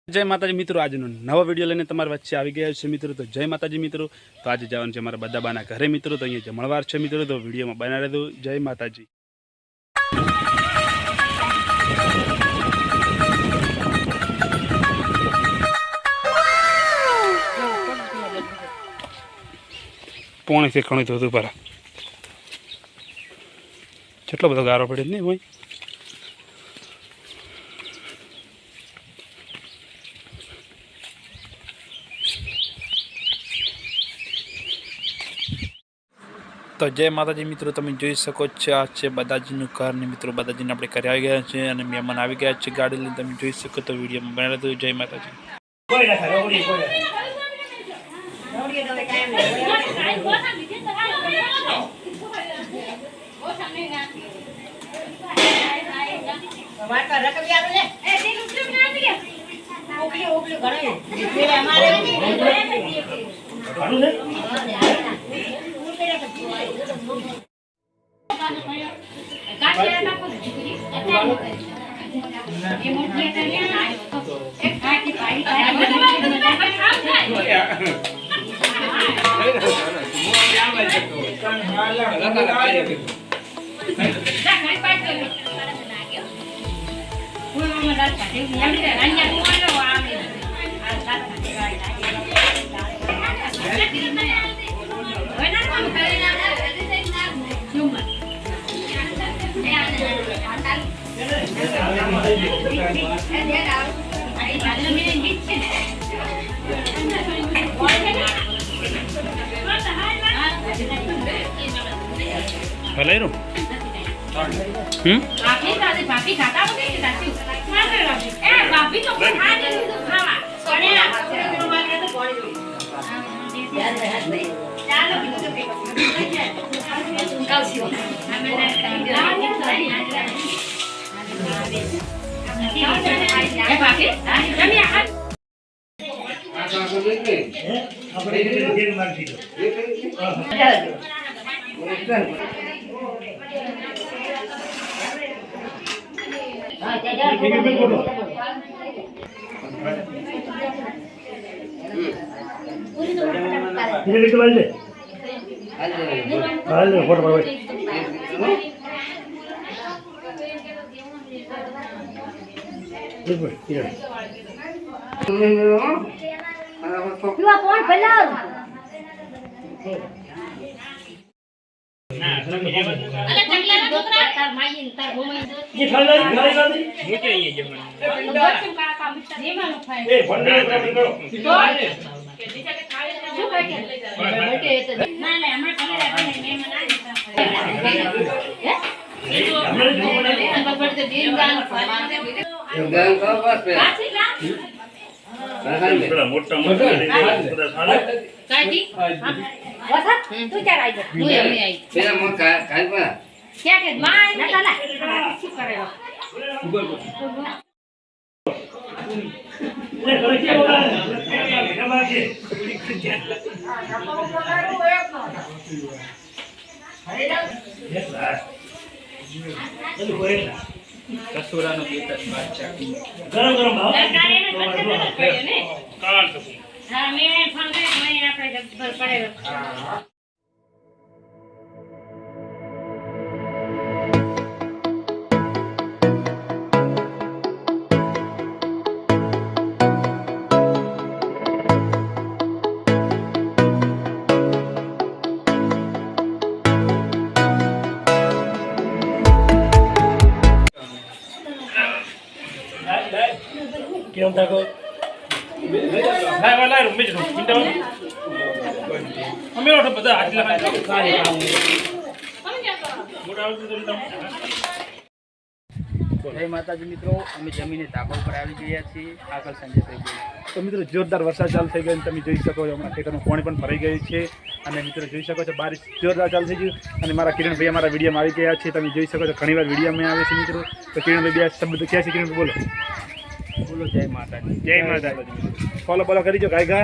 जय माताजी मित्रों, आज नवा विडियो लईने तमारी वच्चे आवी गया छे मित्रों। तो जय माताजी मित्रों। तो आज जवानुं छे मारा बदाबाना घरे मित्रों। तो अहींया जमणवार छे मित्रों। तो विडियो में बना रहेजो। जय माताजी। पोणे से खणी तो पर કેટલો બધો ગારો પડે ને ભાઈ। तो जय माताजी मित्रों, તમે જોઈ શકો છો આ છે બદાજીનું ઘર ને મિત્રો। બદાજીને આપણે ઘરે આવી ગયા છે અને મહેમાન આવી ગયા છે ગાડી લઈને। તમે જોઈ શકો તો વિડીયોમાં બના રહેજો। જય માતાજી। भाभी खाता हो गई दादी ए भाभी तो खा दे खावा सोने ना तो मार के तो पड़ी याद रहा नहीं चलो तो कल सी हमें ए भाभी जमी आ આપણે ગેમ મારી દીધો तू क्या आई मुझे नहीं आई फिर हम काल पर क्या के मां ना चला શું કરેલો ले करे के बोला बेटा के કસુરાનો બેટા બાદશાહ ગરમ ગરમ ભાવ સરકારીને બચ્ચે ન કર્યો ને કાળ તો હા મે ફોન કરે મને આપણે જબર પડેલો કેમ તાકો ના વાલા રૂમ में જો મિંટો અમે ઓઠ બધા આટલા સારી કામ મોટા આવતું તો જય માતાજી મિત્રો। અમે જમીને ધાબા ઉપર આવી ગયા છીએ। આગળ સાંજે થઈ ગઈ તો મિત્રો જોરદાર વરસાદ ચાલુ થઈ ગયો। તમે જોઈ શકો છો હમણાં ખેતરનું પાણી પણ ભરાઈ ગયું છે અને મિત્રો જોઈ શકો છો બારિશ જોરદાર ચાલુ થઈ ગયું અને મારા કિરણ ભાઈ અમારા વિડીયોમાં આવી ગયા છે। તમે જોઈ શકો છો ઘણીવાર વિડીયોમાં આવે છે મિત્રો। તો કિરણ ભાઈ બે શબ્દ ક્યાં છે કિરણ બોલો बोलो जय माता दी। जय माता दी। फॉलो करी जो गाय का